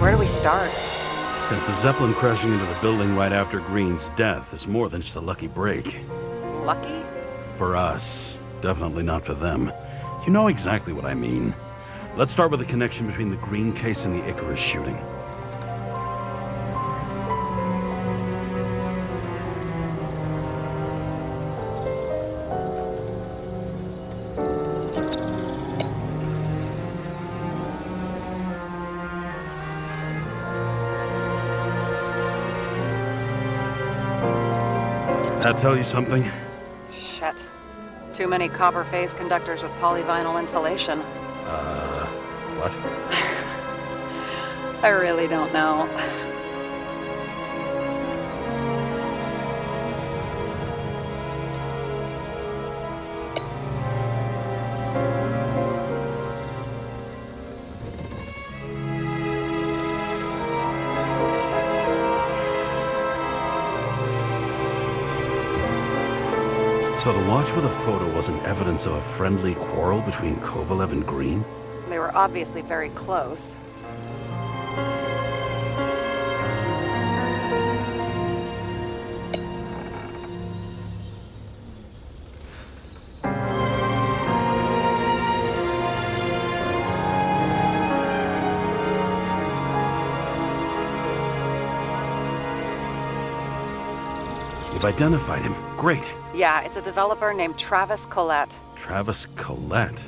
Where do we start? Since the Zeppelin crashing into the building right after Green's death is more than just a lucky break. Lucky? For us. Definitely not for them. You know exactly what I mean. Let's start with the connection between the Green case and the Icarus shooting. That tell you something? Shit. Too many copper phase conductors with polyvinyl insulation. What? I really don't know. So the watch with a photo wasn't evidence of a friendly quarrel between Kovalev and Green? They were obviously very close. You've identified him. Great. Yeah, it's a developer named Travis Collette. Travis Collette.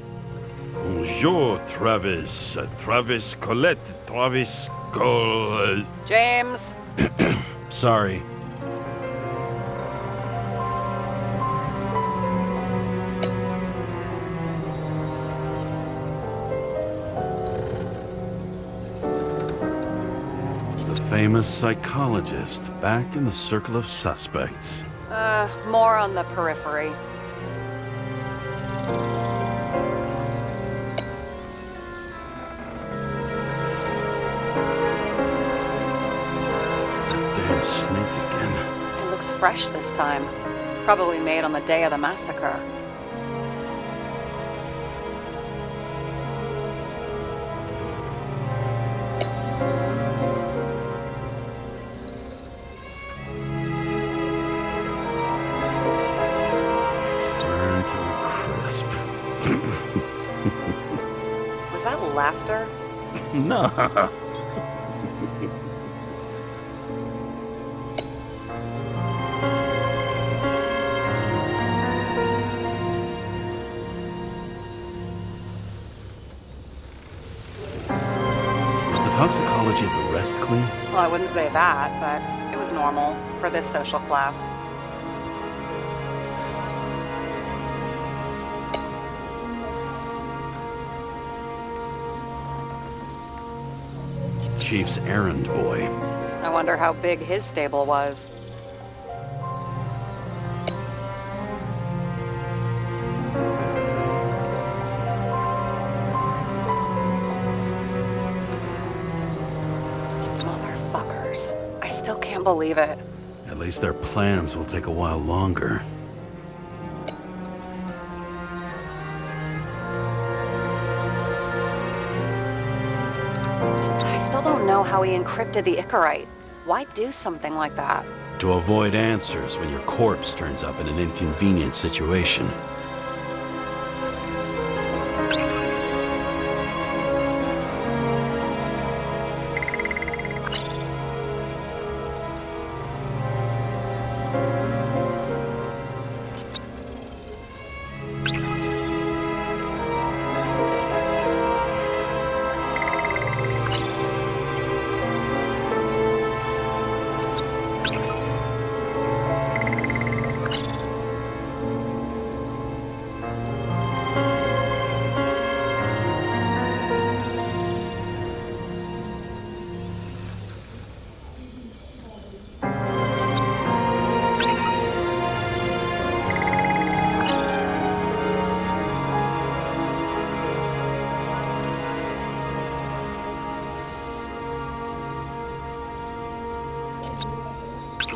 Bonjour, Travis. Travis Collette. Travis Collette. James! Sorry. The famous psychologist, back in the circle of suspects. More on the periphery. Damn snake again. It looks fresh this time. Probably made on the day of the massacre. Burn to a crisp. Was that laughter? No. Toxicology of the rest clean? Well, I wouldn't say that, but it was normal for this social class. Chief's errand boy. I wonder how big his stable was. Motherfuckers. I still can't believe it. At least their plans will take a while longer. I still don't know how he encrypted the Icarite. Why do something like that? To avoid answers when your corpse turns up in an inconvenient situation.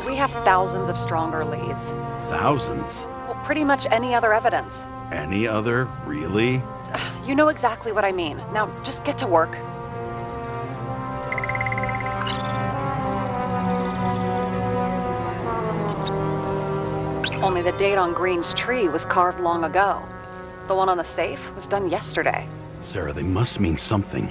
We have thousands of stronger leads. Thousands? Well, pretty much any other evidence. Any other? Really? You know exactly what I mean. Now, just get to work. the date on Green's tree was carved long ago. The one on the safe was done yesterday. Sarah, they must mean something.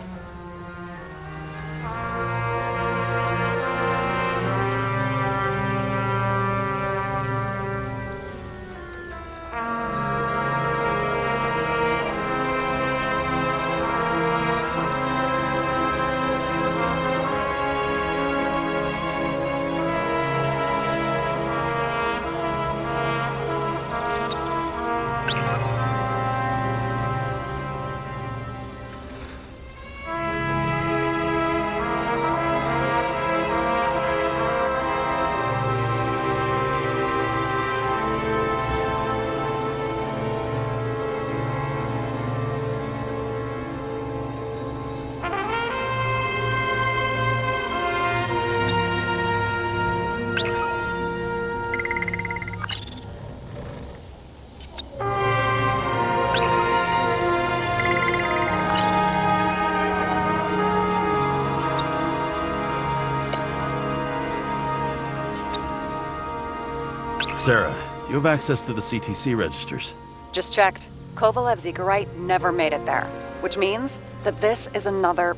Sarah, do you have access to the CTC registers? Just checked. Kovalev's Igorite never made it there, which means that this is another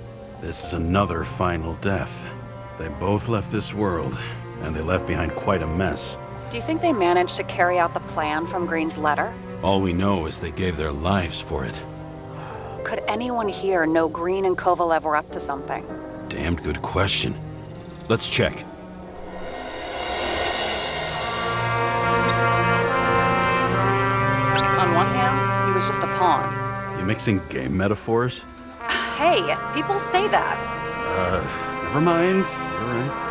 final death. They both left this world, and they left behind quite a mess. Do you think they managed to carry out the plan from Green's letter? All we know is they gave their lives for it. Could anyone here know Green and Kovalev were up to something? Damned good question. Let's check. On one hand, he was just a pawn. You mixing game metaphors? Hey, people say that. Never mind. You're right.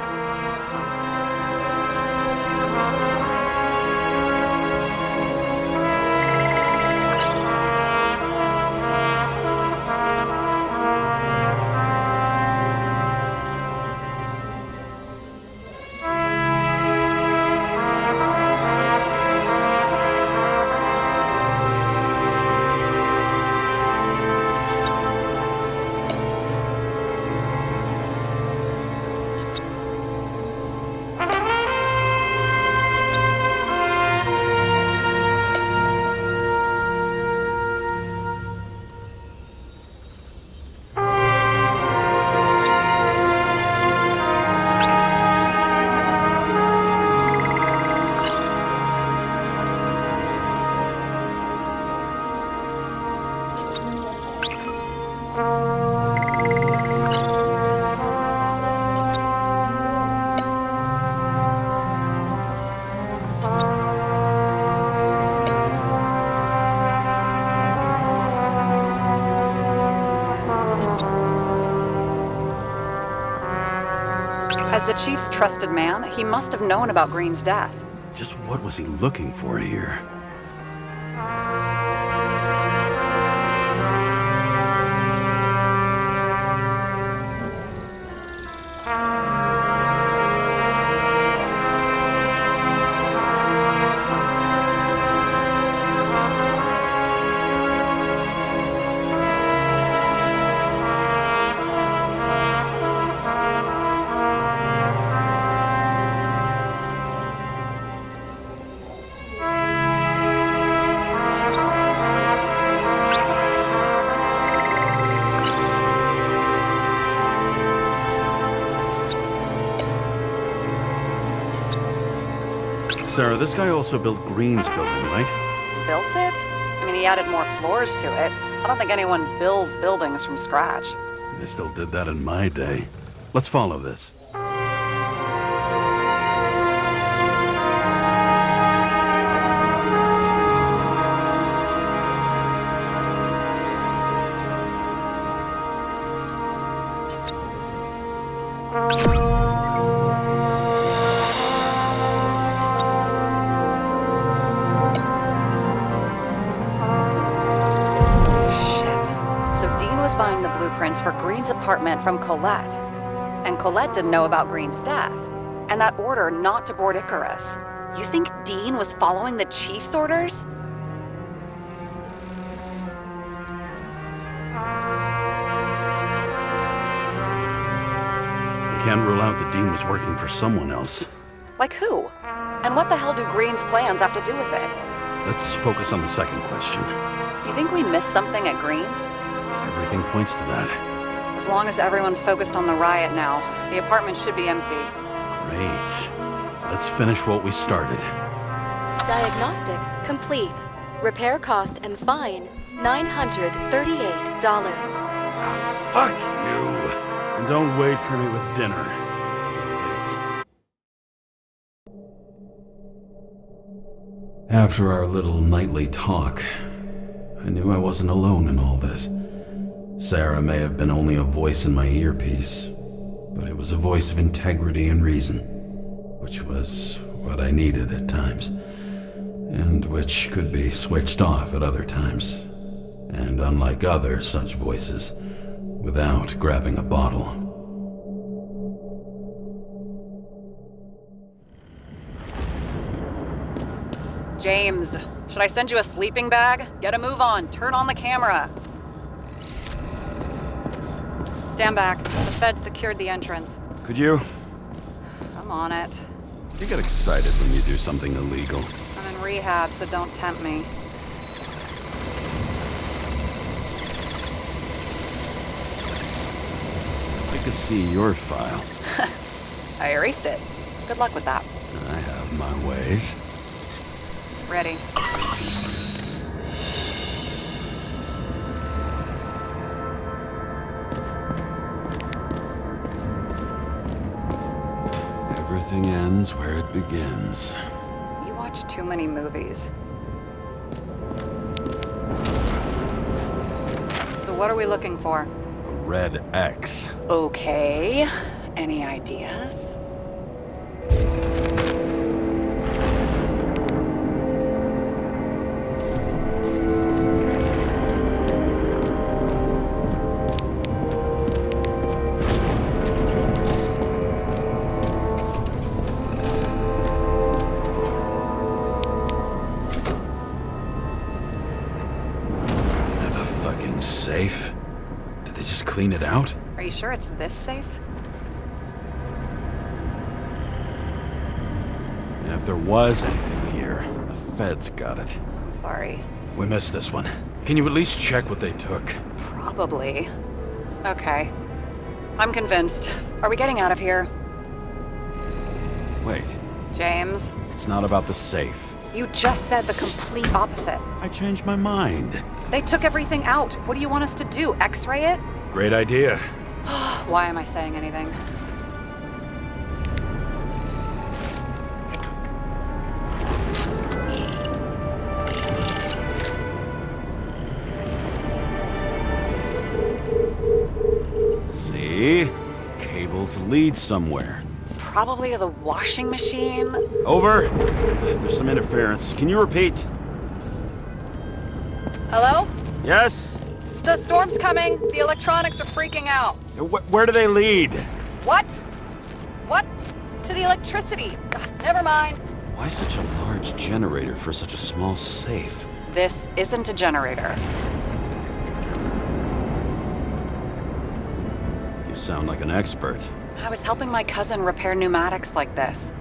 As the chief's trusted man, he must have known about Green's death. Just what was he looking for here? Sarah, this guy also built Green's building, right? Built it? I mean, he added more floors to it. I don't think anyone builds buildings from scratch. They still did that in my day. Let's follow this. For Green's apartment from Colette. And Colette didn't know about Green's death. And that order not to board Icarus. You think Dean was following the chief's orders? We can't rule out that Dean was working for someone else. Like who? And what the hell do Green's plans have to do with it? Let's focus on the second question. You think we missed something at Green's? Everything points to that. As long as everyone's focused on the riot now, the apartment should be empty. Great. Let's finish what we started. Diagnostics complete. Repair cost and fine, $938. Fuck you. And don't wait for me with dinner. After our little nightly talk, I knew I wasn't alone in all this. Sarah may have been only a voice in my earpiece, but it was a voice of integrity and reason, which was what I needed at times, and which could be switched off at other times, and unlike other such voices, without grabbing a bottle. James, should I send you a sleeping bag? Get a move on. Turn on the camera. Stand back. The Fed secured the entrance. Could you? I'm on it. You get excited when you do something illegal. I'm in rehab, so don't tempt me. I'd like to see your file. I erased it. Good luck with that. I have my ways. Ready. Everything ends where it begins. You watch too many movies. So what are we looking for? A red X. Okay. Any ideas? Safe? Did they just clean it out? Are you sure it's this safe? If there was anything here, the feds got it. I'm sorry. We missed this one. Can you at least check what they took? Probably. Okay. I'm convinced. Are we getting out of here? Wait, James, it's not about the safe. you just said the complete opposite. I changed my mind. They took everything out. What do you want us to do? X-ray it? Great idea. Why am I saying anything? See? Cables lead somewhere. Probably to the washing machine. Over. There's some interference. Can you repeat? Hello? Yes? Storm's coming. The electronics are freaking out. Where do they lead? What? What? To the electricity. Ugh, never mind. Why such a large generator for such a small safe? This isn't a generator. You sound like an expert. I was helping my cousin repair pneumatics like this.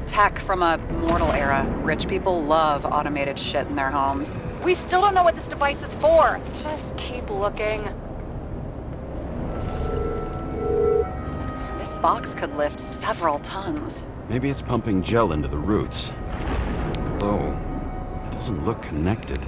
Tech from a mortal era. Rich people love automated shit in their homes. We still don't know what this device is for. Just keep looking. This box could lift several tons. Maybe it's pumping gel into the roots. Although, it doesn't look connected.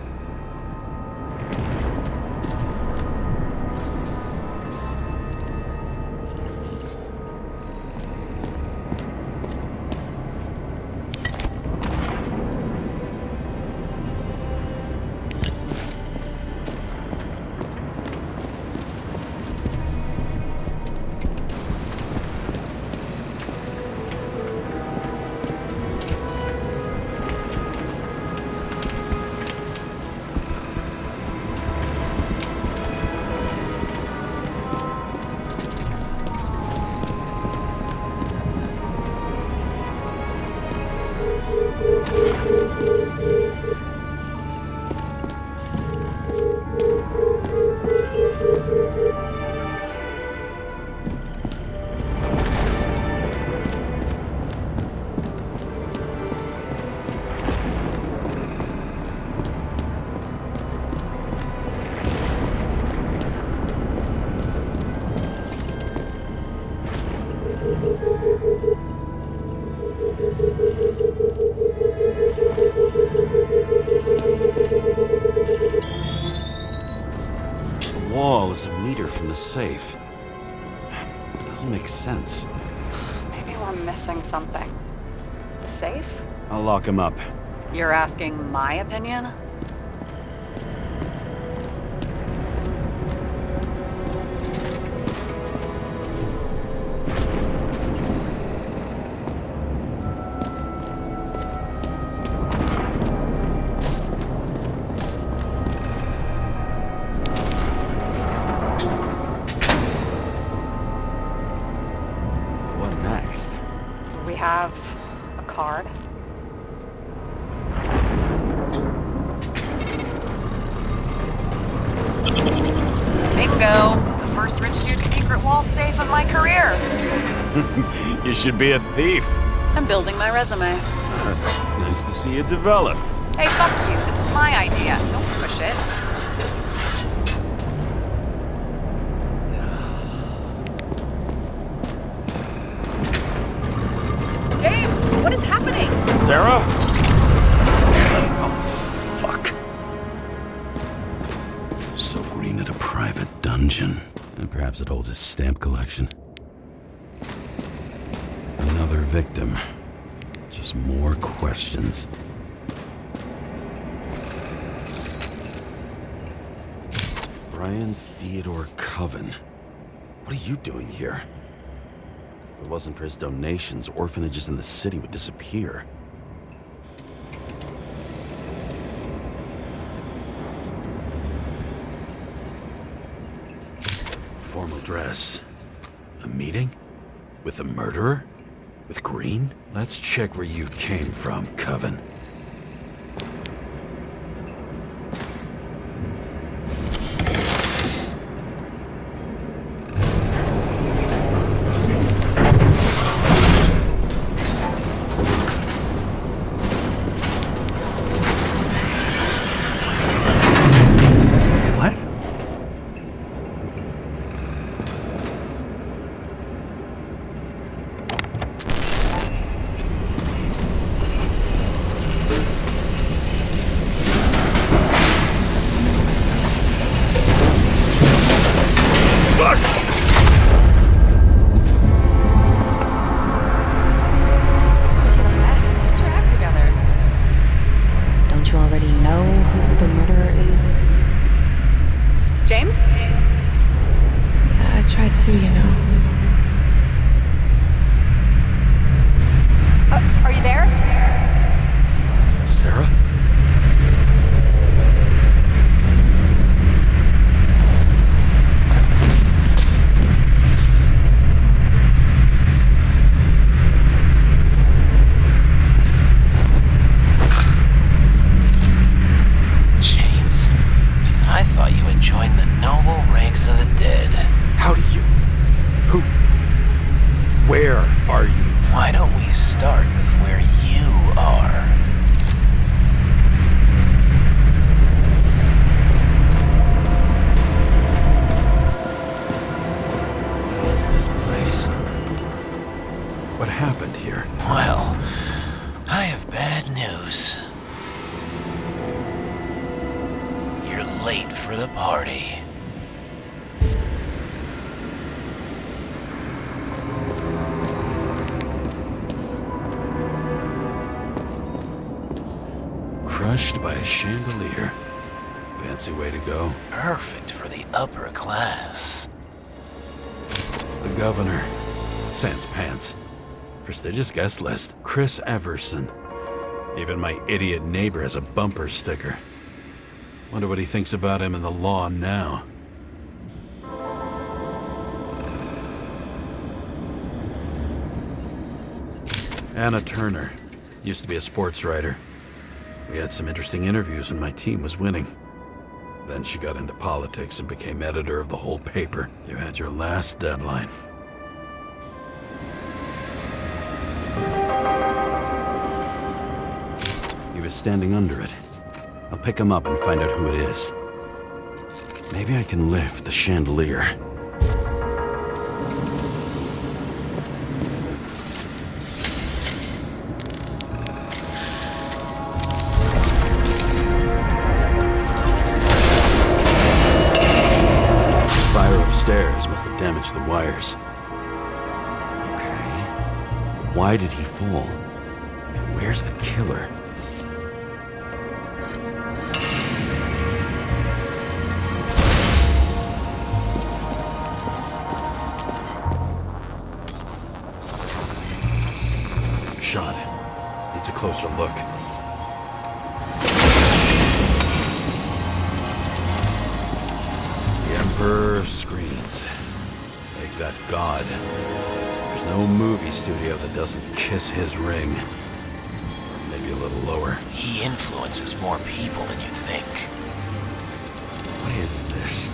safe. It doesn't make sense. Maybe we're missing something. The safe? I'll lock him up. You're asking my opinion? Have a card. Bingo! The first rich dude's secret wall safe of my career. You should be a thief. I'm building my resume. Nice to see it develop. Hey, fuck you. This is my idea. Don't push it. What is happening? Sarah? Oh, fuck. So Green at a private dungeon. And perhaps it holds his stamp collection. Another victim. Just more questions. Brian Theodore Coven. What are you doing here? If it wasn't for his donations, orphanages in the city would disappear. Formal dress. A meeting? With the murderer? With Green? Let's check where you came from, Coven. James? I tried to, you know. Are you there? Sarah? James, I thought you had joined the noble ranks of the dead. How do you... Who... Where are you? Why don't we start with where you are? What is this place? What happened here? Well, I have bad news. You're late for the party. Crushed by a chandelier. Fancy way to go. Perfect for the upper class. The governor. Sans pants. Prestigious guest list. Chris Everson. Even my idiot neighbor has a bumper sticker. Wonder what he thinks about him and the law now. Anna Turner. Used to be a sports writer. We had some interesting interviews when my team was winning. Then she got into politics and became editor of the whole paper. You had your last deadline. He was standing under it. I'll pick him up and find out who it is. Maybe I can lift the chandelier. Fire upstairs, stairs. Okay. Why did he fall? And where's the killer? Shot. Needs a closer look. The Emperor of Screens. Make that God. There's no movie studio that doesn't kiss his ring. Or maybe a little lower. He influences more people than you think. What is this?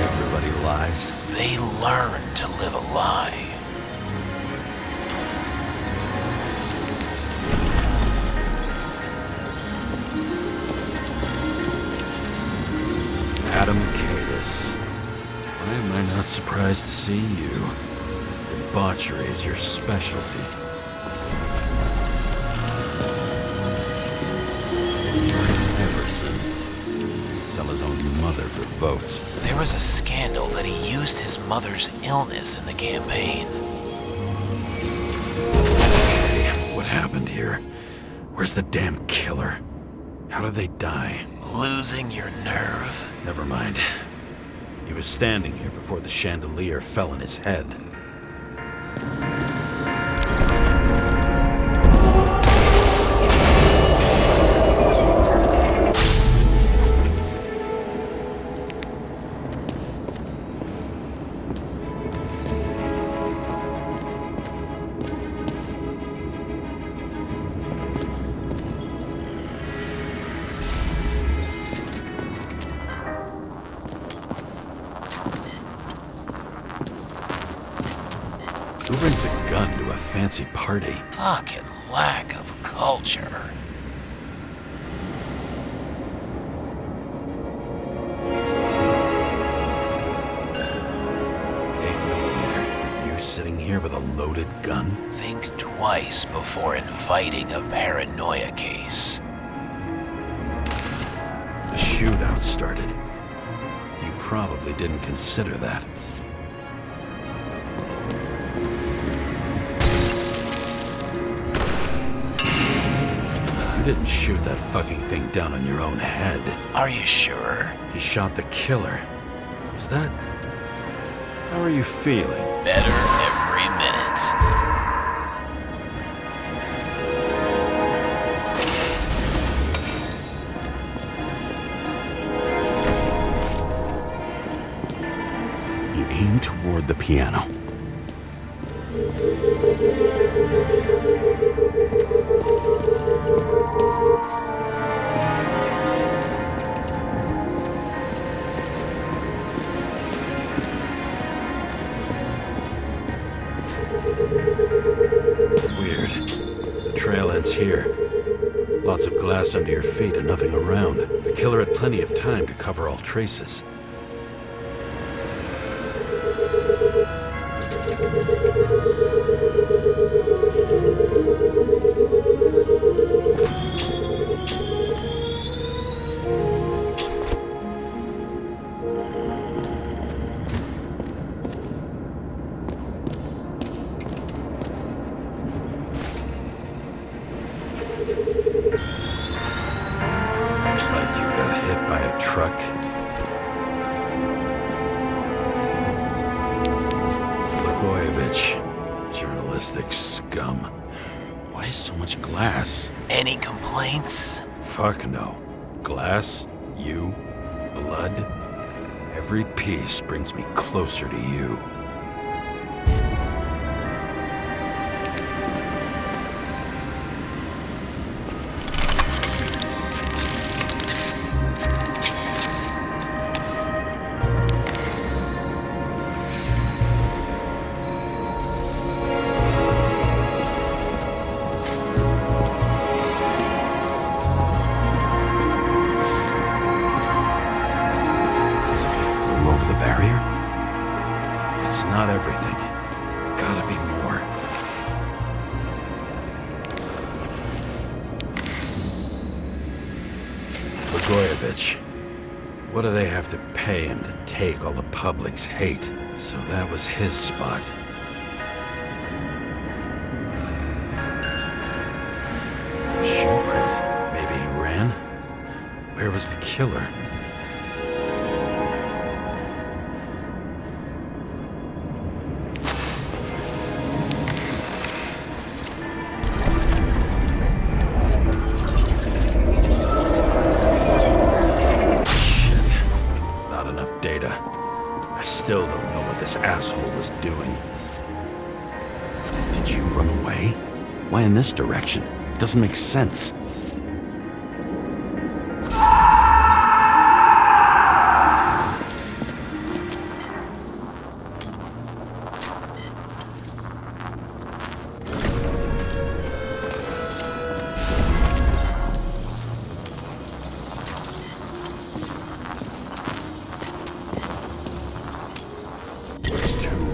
Everybody lies. They learn to live a lie. Adam Cadis. Why am I not surprised to see you? Debauchery is your specialty. Where's Everson? Sell his own mother for votes. There was a scandal that he used his mother's illness in the campaign. Okay, what happened here? Where's the damn killer? How did they die? Losing your nerve? Never mind. He was standing here before the chandelier fell on his head. Who brings a gun to a fancy party? Fucking lack of culture. 8mm. Are you sitting here with a loaded gun? Think twice before inviting a paranoia case. The shootout started. You probably didn't consider that. You didn't shoot that fucking thing down on your own head. Are you sure? You shot the killer. Was that... How are you feeling? Better every minute. You aim toward the piano. Weird. The trail ends here. Lots of glass under your feet and nothing around. The killer had plenty of time to cover all traces. Truck. Blagojevich, journalistic scum. Why so much glass? Any complaints? Fuck no. Glass, you, blood. Every piece brings me closer to you. Not everything. Gotta be more. Blagojevich. What do they have to pay him to take all the public's hate, so that was his spot. Shoe print. Maybe he ran? Where was the killer? Still don't know what this asshole was doing. Did you run away? Why in this direction? It doesn't make sense.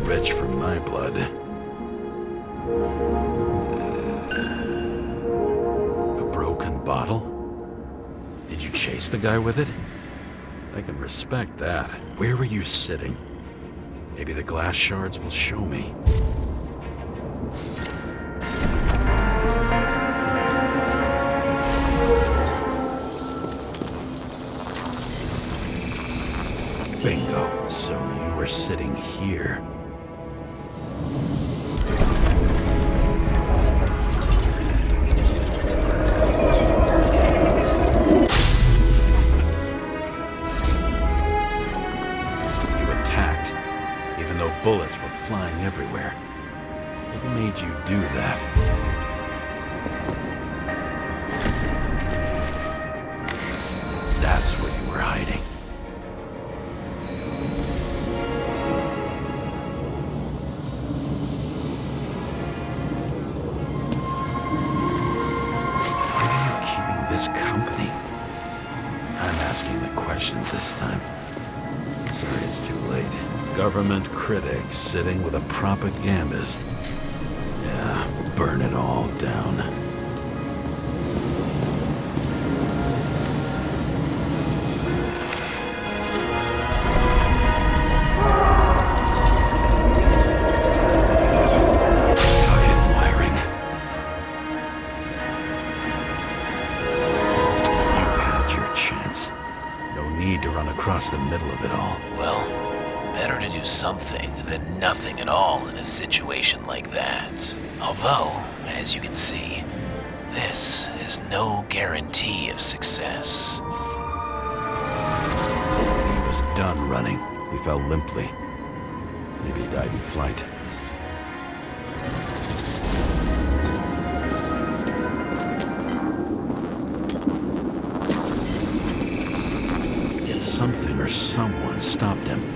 Rich for my blood. A broken bottle? Did you chase the guy with it? I can respect that. Where were you sitting? Maybe the glass shards will show me. Bingo. So you were sitting here. Bullets were flying everywhere. What made you do that? That's where you were hiding. Why are you keeping this company? I'm asking the questions this time. Sorry it's too late. Government critic sitting with a propagandist. Yeah, we'll burn it all down. Fucking wiring. You've had your chance. No need to run across the middle of it all. Well, better to do something than nothing at all in a situation like that. Although, as you can see, this is no guarantee of success. When he was done running, he fell limply. Maybe he died in flight. Yet something or someone stopped him.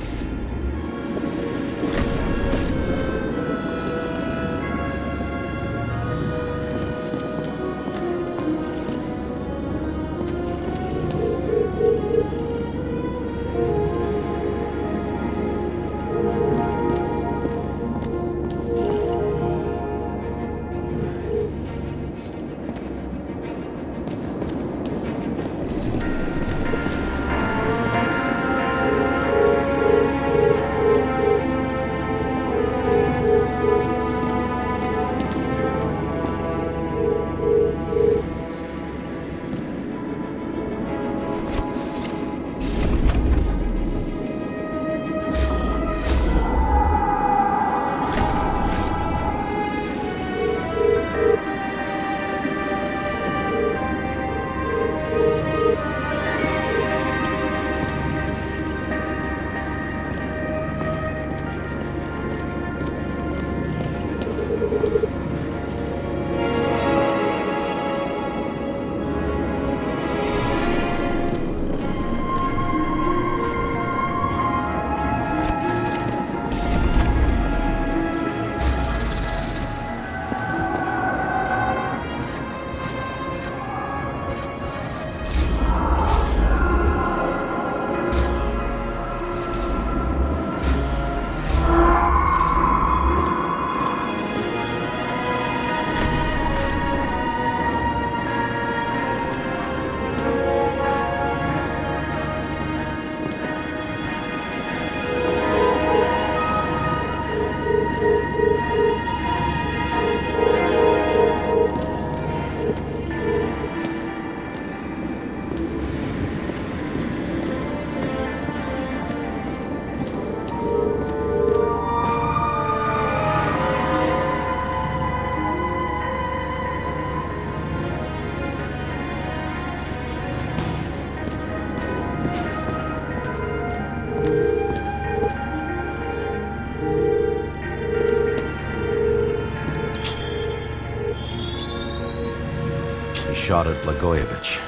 shot at Blagojevich.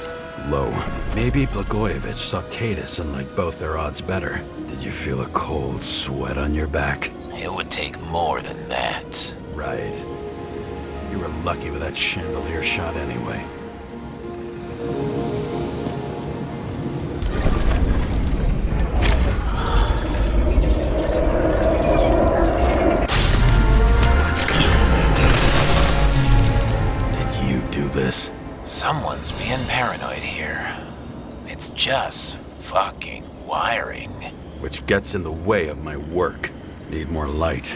Low. Maybe Blagojevich saw Kadis and liked both their odds better. Did you feel a cold sweat on your back? It would take more than that. Right. You were lucky with that chandelier shot anyway. Did you do this? Someone's being paranoid here. It's just fucking wiring. Which gets in the way of my work. Need more light.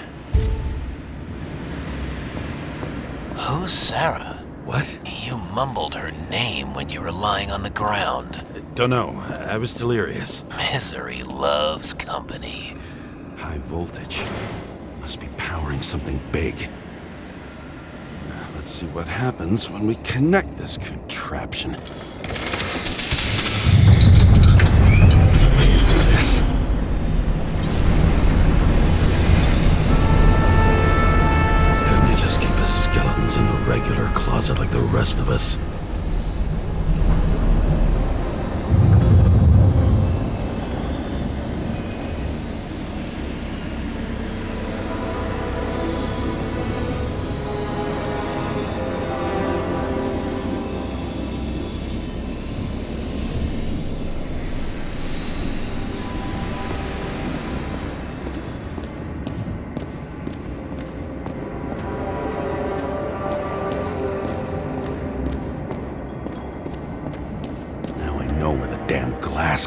Who's Sarah? What? You mumbled her name when you were lying on the ground. Don't know. I was delirious. Misery loves company. High voltage. Must be powering something big. Let's see what happens when we connect this contraption. Couldn't you just keep his skeletons in the regular closet like the rest of us?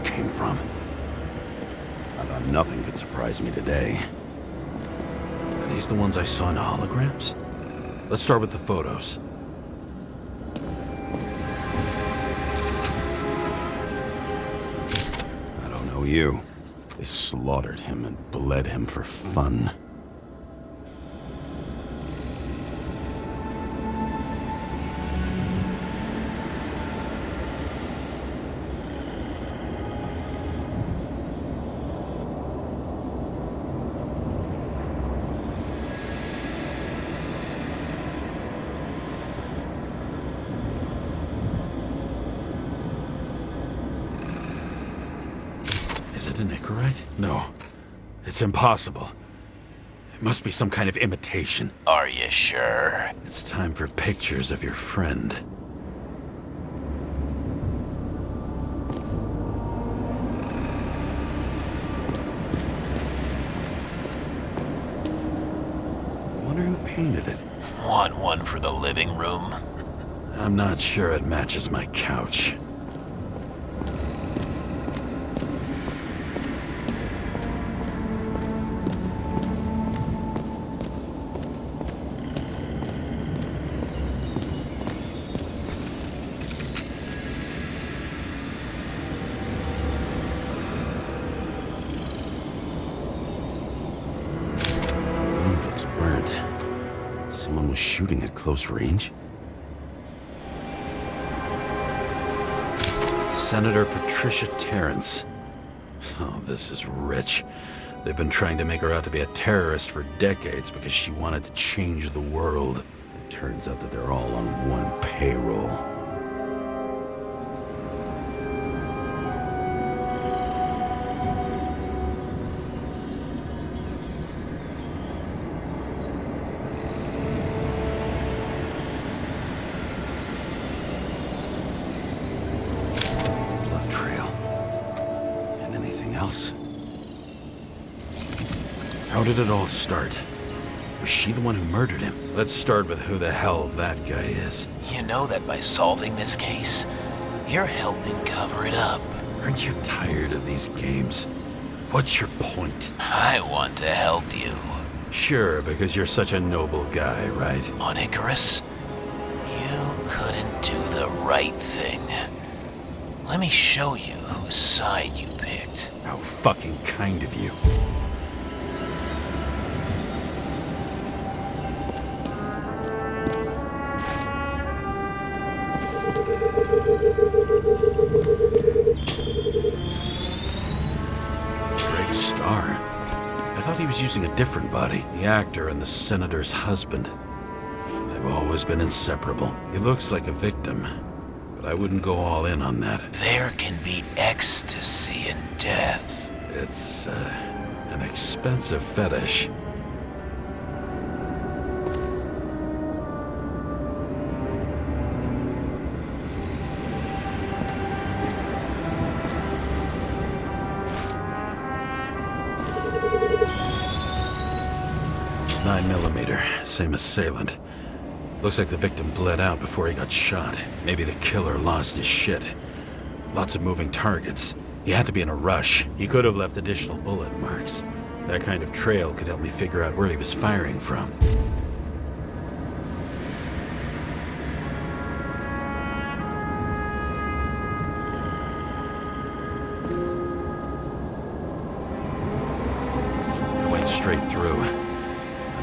Came from. I thought nothing could surprise me today. Are these the ones I saw in holograms? Let's start with the photos. I don't know you. They slaughtered him and bled him for fun. Is it an Icarite? No. It's impossible. It must be some kind of imitation. Are you sure? It's time for pictures of your friend. I wonder who painted it. Want one for the living room? I'm not sure it matches my couch. Someone was shooting at close range? Senator Patricia Terrence. Oh, this is rich. They've been trying to make her out to be a terrorist for decades because she wanted to change the world. It turns out that they're all on one payroll. How did it all start? Was she the one who murdered him? Let's start with who the hell that guy is. You know that by solving this case, you're helping cover it up. Aren't you tired of these games? What's your point? I want to help you. Sure, because you're such a noble guy, right? On Icarus, you couldn't do the right thing. Let me show you whose side you picked. How fucking kind of you. He was using a different body. The actor and the senator's husband. They've always been inseparable. He looks like a victim, but I wouldn't go all in on that. There can be ecstasy in death. It's, an expensive fetish. Same assailant. Looks like the victim bled out before he got shot. Maybe the killer lost his shit. Lots of moving targets. He had to be in a rush. He could have left additional bullet marks. That kind of trail could help me figure out where he was firing from. It went straight through.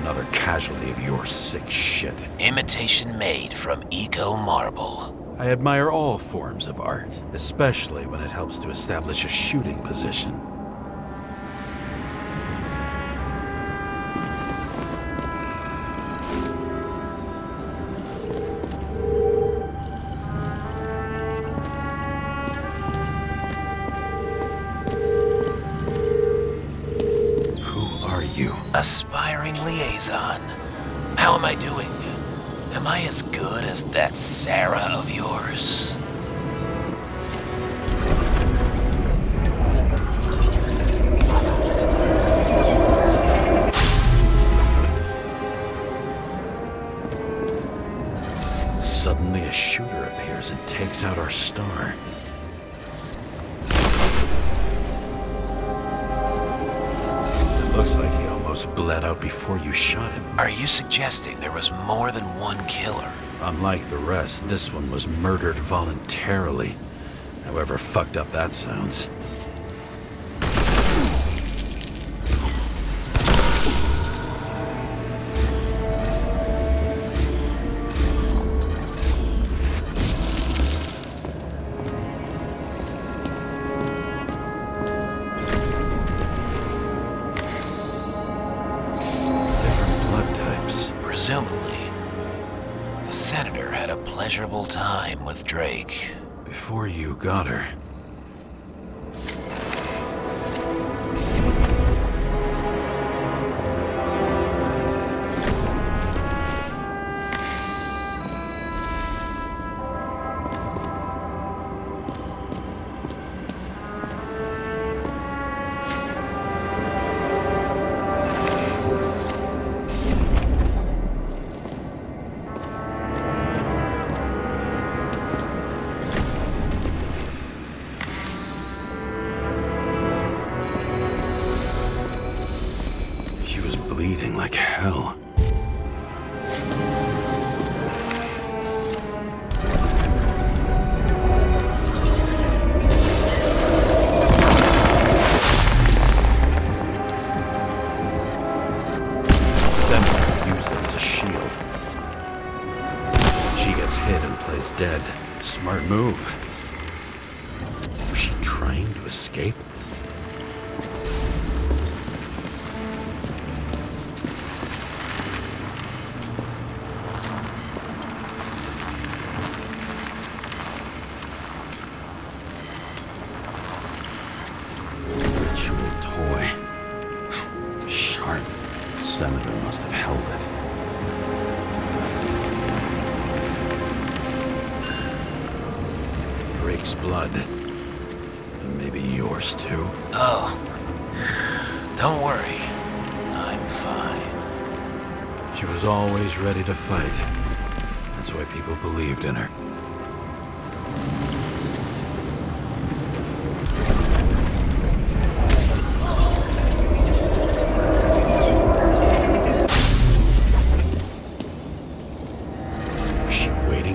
Another casualty of your sick shit. Imitation made from eco marble. I admire all forms of art, especially when it helps to establish a shooting position. Who are you? Aspiring liaison. How am I doing? Am I as good as that Sara of yours? Suddenly a shooter appears and takes out our star. It looks like he almost bled out before you shot him. Are you suggesting there was more than one killer? Unlike the rest, this one was murdered voluntarily. However fucked up that sounds. Presumably, the senator had a pleasurable time with Drake. Before you got her. Bleeding like hell. Senator used it as a shield. She gets hit and plays dead. Smart move. Was she trying to escape? Senator must have held it. Drake's blood. And maybe yours too. Oh, don't worry. I'm fine. She was always ready to fight. That's why people believed in her.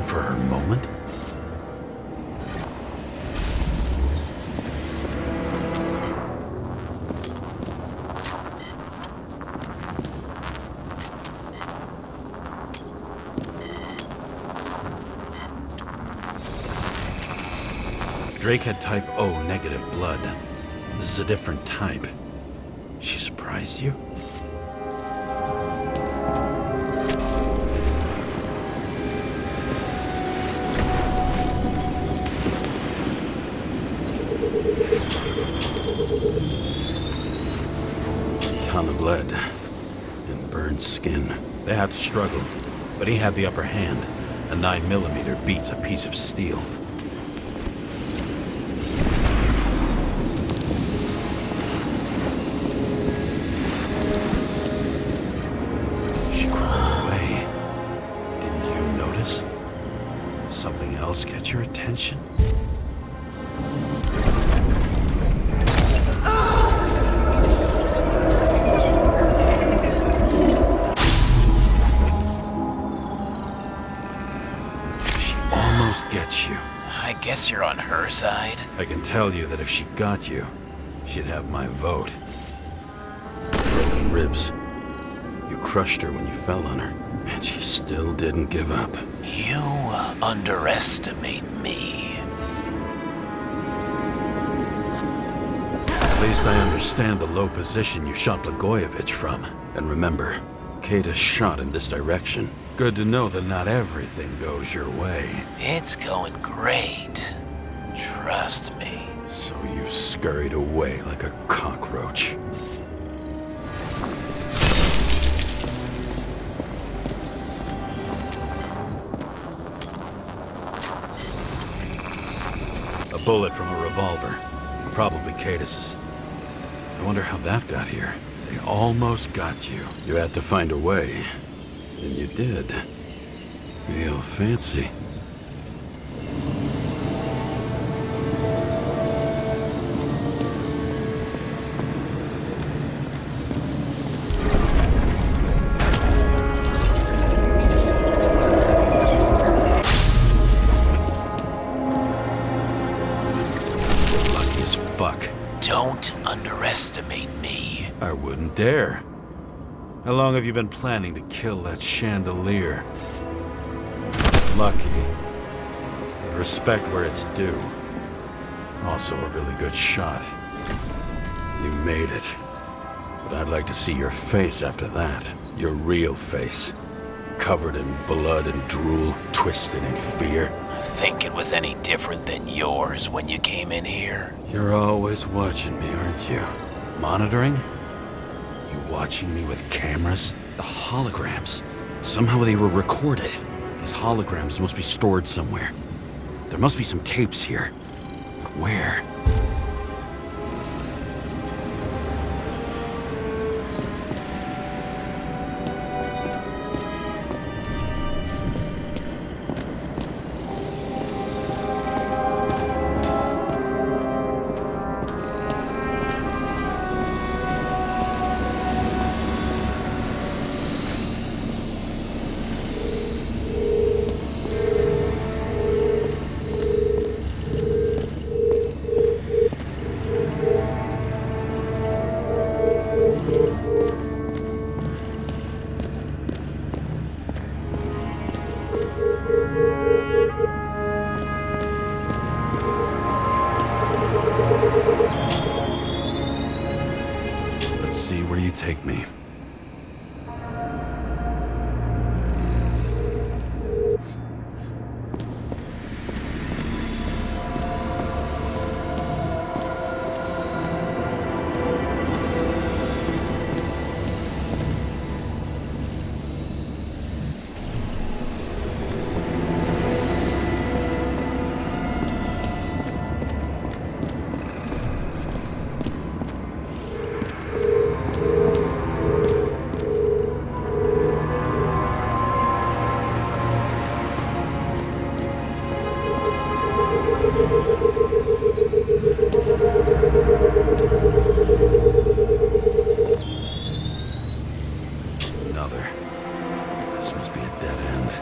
For her moment? Drake had type O negative blood. This is a different type. She surprised you? bled and burned skin. They had to struggle, but he had the upper hand. A 9mm beats a piece of steel. She crawled away. Didn't you notice? Something else get your attention? Get you. I guess you're on her side. I can tell you that if she got you, she'd have my vote. Broken ribs. You crushed her when you fell on her, and she still didn't give up. You underestimate me. At least I understand the low position you shot Blagojevich from. And remember, Kate is shot in this direction. Good to know that not everything goes your way. It's going great. Trust me. So you scurried away like a cockroach. A bullet from a revolver. Probably Cadis's. I wonder how that got here. They almost got you. You had to find a way. And you did. Real fancy. Lucky as fuck. Don't underestimate me. I wouldn't dare. How long have you been planning to kill that chandelier? Lucky. But respect where it's due. Also a really good shot. You made it. But I'd like to see your face after that. Your real face. Covered in blood and drool, twisted in fear. Think it was any different than yours when you came in here? You're always watching me, aren't you? Monitoring? You watching me with cameras? The holograms. Somehow they were recorded. These holograms must be stored somewhere. There must be some tapes here. But where? Let's see where you take me. Another. This must be a dead end.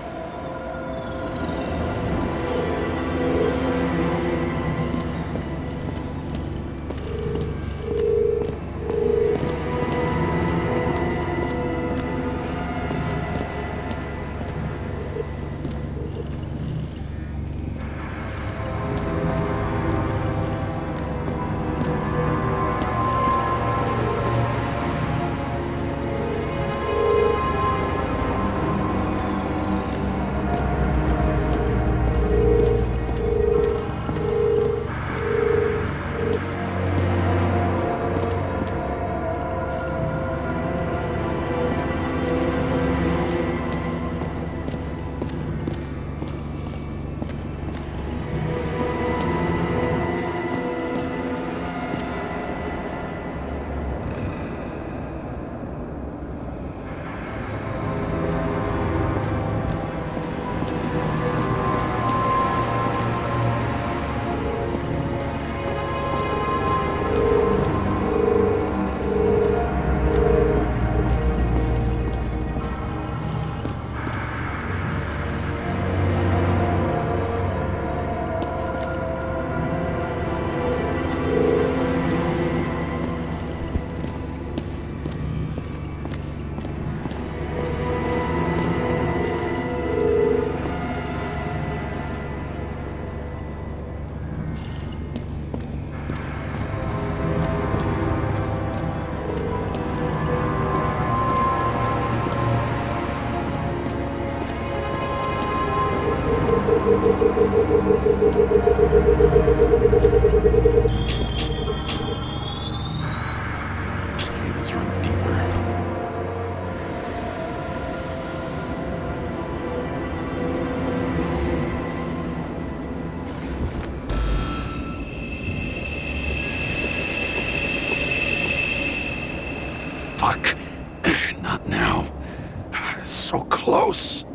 so close.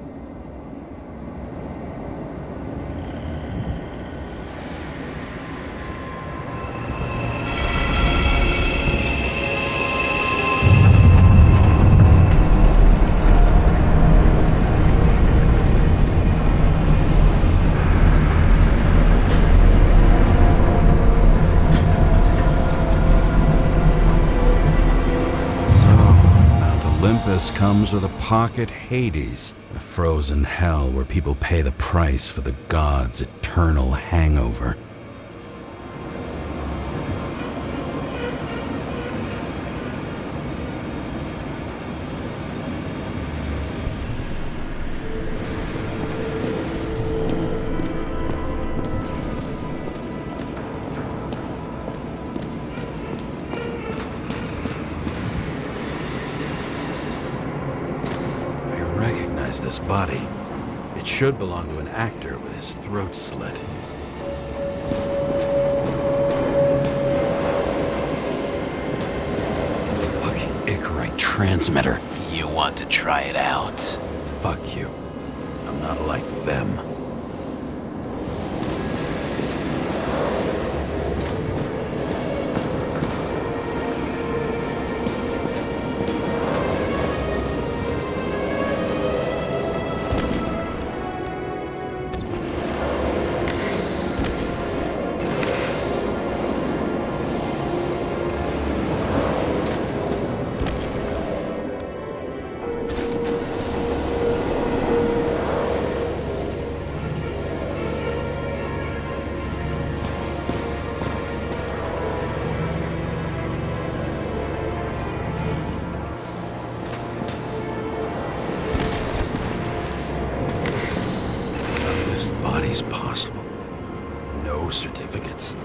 Olympus comes with a pocket Hades, a frozen hell where people pay the price for the gods' eternal hangover. This body. It should belong to an actor with his throat slit. Fucking Icarite transmitter. You want to try it out? Fuck you. I'm not like them. Possible. No certificates.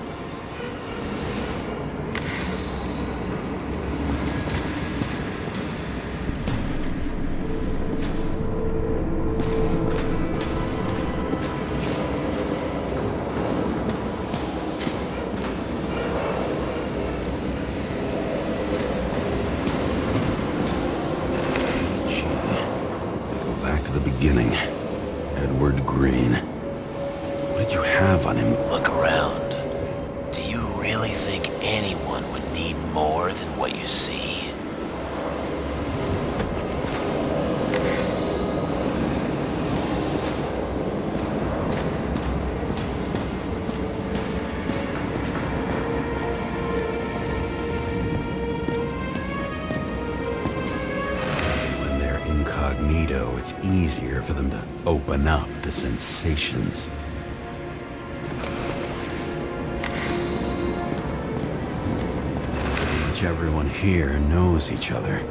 Gee, go back to the beginning. Edward Green. What did you have on him? Look around. Do you really think anyone would need more than what you see? When they're incognito, it's easier for them to open up to sensations. Everyone here knows each other.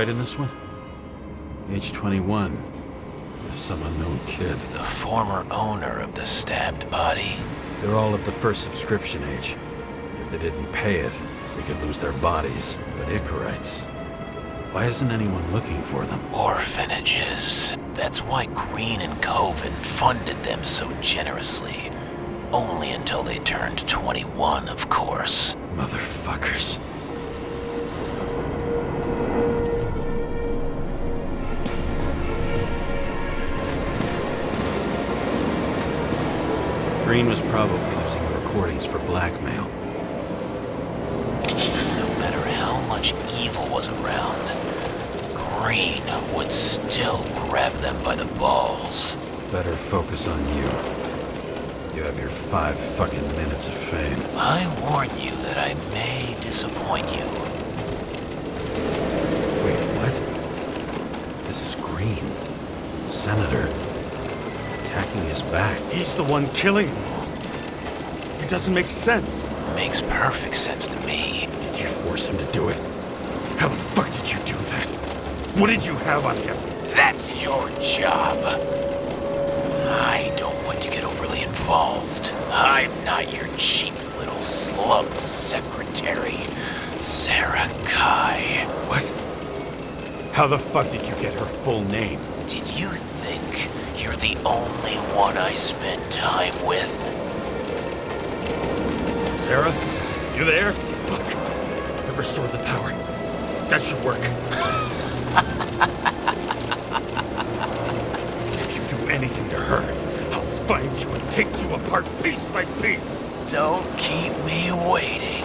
in this one? Age 21. Some unknown kid. The former owner of the stabbed body. They're all at the first subscription age. If they didn't pay it, they could lose their bodies. But Icarites, why isn't anyone looking for them? Orphanages. That's why Green and Coven funded them so generously. Only until they turned 21, of course. Motherfuckers. Green was probably using the recordings for blackmail. No matter how much evil was around, Green would still grab them by the balls. Better focus on you. You have your 5 fucking minutes of fame. I warn you that I may disappoint you. Wait, what? This is Green. Senator. Attacking his back. He's the one killing me. It doesn't make sense. Makes perfect sense to me. Did you force him to do it? How the fuck did you do that? What did you have on him? That's your job. I don't want to get overly involved. I'm not your cheap little slum secretary, Sara Kay. What? How the fuck did you get her full name? Did you think you're the only one I spend time with? Sara? You there? Fuck. I've restored the power. That should work. If you do anything to her, I'll find you and take you apart piece by piece. Don't keep me waiting.